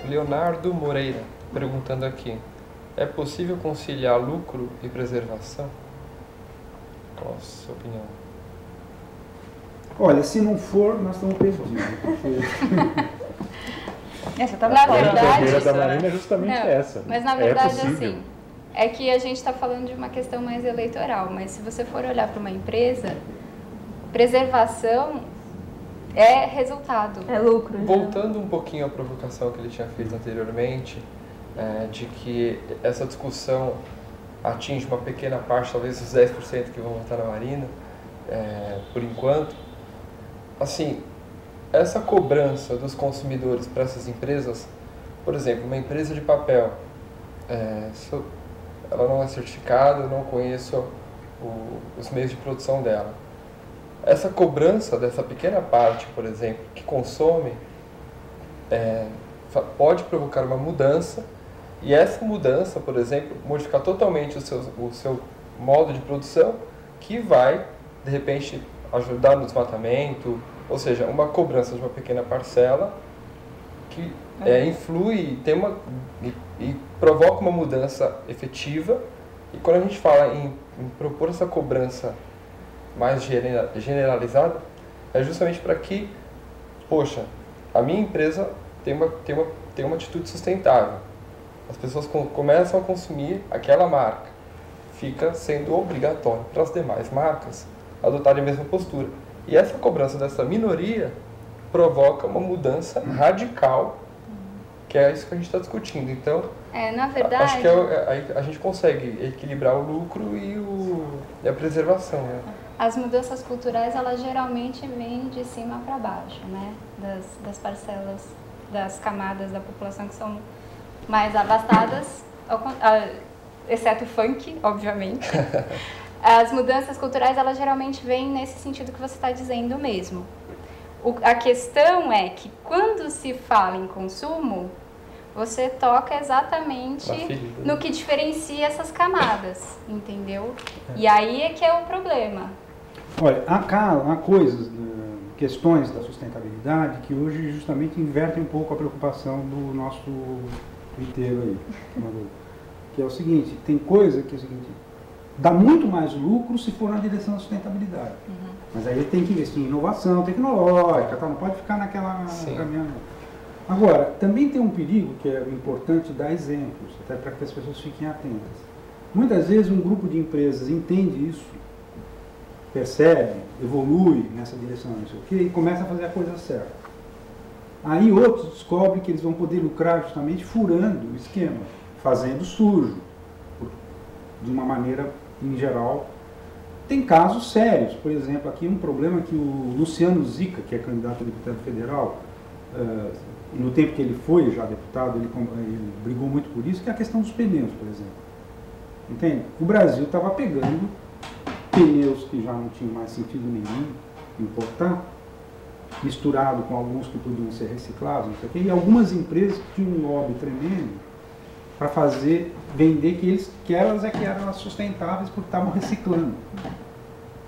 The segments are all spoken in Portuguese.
Leonardo Moreira, perguntando aqui. É possível conciliar lucro e preservação? Qual a sua opinião? Olha, se não for, nós estamos perdidos. Essa tá A verdade. bandeira da Marina é justamente essa. Mas na verdade, possível. assim, é que a gente está falando de uma questão mais eleitoral, mas se você for olhar para uma empresa, preservação é resultado. É lucro. Voltando um pouquinho à provocação que ele tinha feito anteriormente, de que essa discussão atinge uma pequena parte, talvez os 10% que vão votar na Marina, por enquanto. Assim, essa cobrança dos consumidores para essas empresas, por exemplo, uma empresa de papel, ela não é certificada, eu não conheço os meios de produção dela. Essa cobrança dessa pequena parte, por exemplo, que consome, pode provocar uma mudança, e essa mudança, por exemplo, modificar totalmente o seu modo de produção, que vai, de repente, ajudar no desmatamento, ou seja, uma cobrança de uma pequena parcela que influi e provoca uma mudança efetiva. E quando a gente fala em propor essa cobrança mais generalizada, é justamente para que, poxa, a minha empresa tem uma atitude sustentável. As pessoas começam a consumir aquela marca. Fica sendo obrigatório para as demais marcas adotarem a mesma postura. E essa cobrança dessa minoria provoca uma mudança radical, que é isso que a gente está discutindo. Então, na verdade, acho que a gente consegue equilibrar o lucro e a preservação, né? As mudanças culturais, elas geralmente vêm de cima para baixo, né? Das parcelas, das camadas da população que são mais abastadas, exceto o funk, obviamente. As mudanças culturais, elas geralmente vêm nesse sentido que você está dizendo mesmo. A questão é que quando se fala em consumo, você toca exatamente no que diferencia essas camadas, entendeu? E aí é que é o problema. Olha, há coisas, questões da sustentabilidade que hoje justamente invertem um pouco a preocupação do nosso inteiro aí. Que é o seguinte, tem coisa que é o seguinte, dá muito mais lucro se for na direção da sustentabilidade. Mas aí ele tem que investir em inovação tecnológica, não pode ficar naquela caminhada. Agora, também tem um perigo que é importante dar exemplos, até para que as pessoas fiquem atentas. Muitas vezes um grupo de empresas entende isso, percebe, evolui nessa direção, não sei o quê, e começa a fazer a coisa certa. Aí outros descobrem que eles vão poder lucrar justamente furando o esquema, fazendo sujo, de uma maneira, em geral. Tem casos sérios, por exemplo, aqui um problema que o Luciano Zica, que é candidato a deputado federal, no tempo que ele foi já deputado, ele brigou muito por isso, que é a questão dos pneus, por exemplo. Entende? O Brasil estava pegando pneus que já não tinham mais sentido nenhum importar, misturado com alguns que podiam ser reciclados, não sei o quê, e algumas empresas tinham um lobby tremendo para vender que elas eram sustentáveis porque estavam reciclando.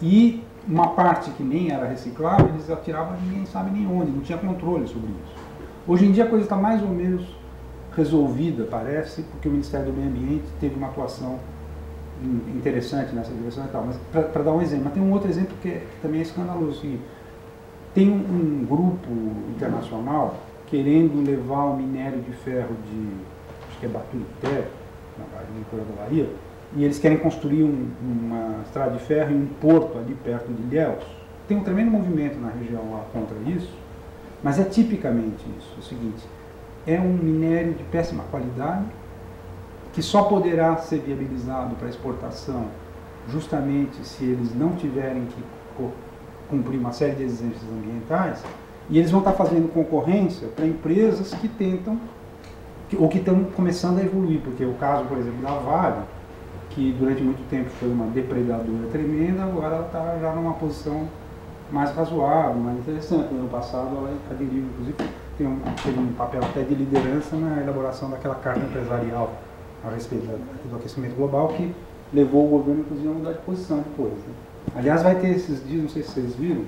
E uma parte que nem era reciclável, eles atiravam e ninguém sabe nem onde, não tinha controle sobre isso. Hoje em dia a coisa está mais ou menos resolvida, parece, porque o Ministério do Meio Ambiente teve uma atuação interessante nessa direção e tal. Mas para dar um exemplo, mas tem um outro exemplo que também é escandaloso. Tem um grupo internacional querendo levar o minério de ferro acho que é Baturité, no interior da Bahia, e eles querem construir uma estrada de ferro em um porto ali perto de Ilhéus. Tem um tremendo movimento na região lá contra isso, mas é tipicamente isso. É o seguinte, é um minério de péssima qualidade, que só poderá ser viabilizado para exportação justamente se eles não tiverem que cumprir uma série de exigências ambientais, e eles vão estar fazendo concorrência para empresas que tentam, ou que estão começando a evoluir, porque o caso, por exemplo, da Vale, que durante muito tempo foi uma depredadora tremenda, agora ela está já numa posição mais razoável, mais interessante. No ano passado ela aderiu, inclusive, teve um papel até de liderança na elaboração daquela carta empresarial a respeito do aquecimento global, que levou o governo, inclusive, a mudar de posição depois. Né? Aliás, vai ter esses dias, não sei se vocês viram,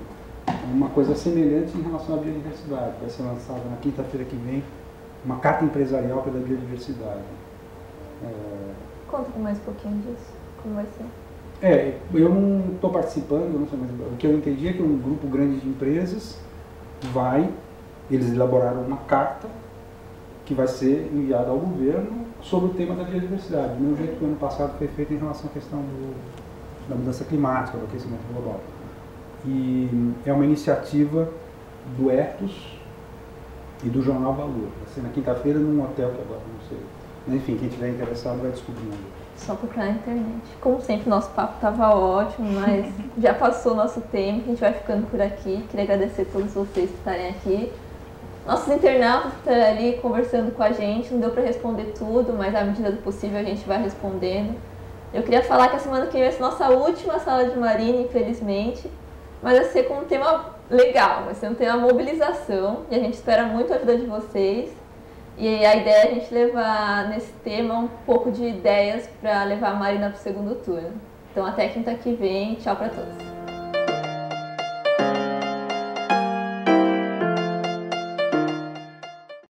uma coisa semelhante em relação à biodiversidade, vai ser lançada na quinta-feira que vem uma carta empresarial pela biodiversidade. Conta mais um pouquinho disso, como vai ser. Eu não estou participando, não sei, mas o que eu entendi é que um grupo grande de empresas eles elaboraram uma carta que vai ser enviada ao governo sobre o tema da biodiversidade, do mesmo jeito que o ano passado foi feito em relação à questão da mudança climática, do aquecimento global. E é uma iniciativa do Ethos e do Jornal Valor. Vai ser na quinta-feira num hotel que agora não sei. Mas enfim, quem estiver interessado vai descobrindo. Só procurar na internet. Como sempre, nosso papo estava ótimo, mas já passou o nosso tempo, a gente vai ficando por aqui. Queria agradecer a todos vocês por estarem aqui. Nossos internautas que estão ali conversando com a gente, não deu para responder tudo, mas à medida do possível a gente vai respondendo. Eu queria falar que a semana que vem vai ser nossa última sala de Marina, infelizmente, mas vai ser com um tema legal, vai ser um tema mobilização, e a gente espera muito a ajuda de vocês. E a ideia é a gente levar nesse tema um pouco de ideias para levar a Marina para o segundo turno. Então até quinta que vem, tchau para todos.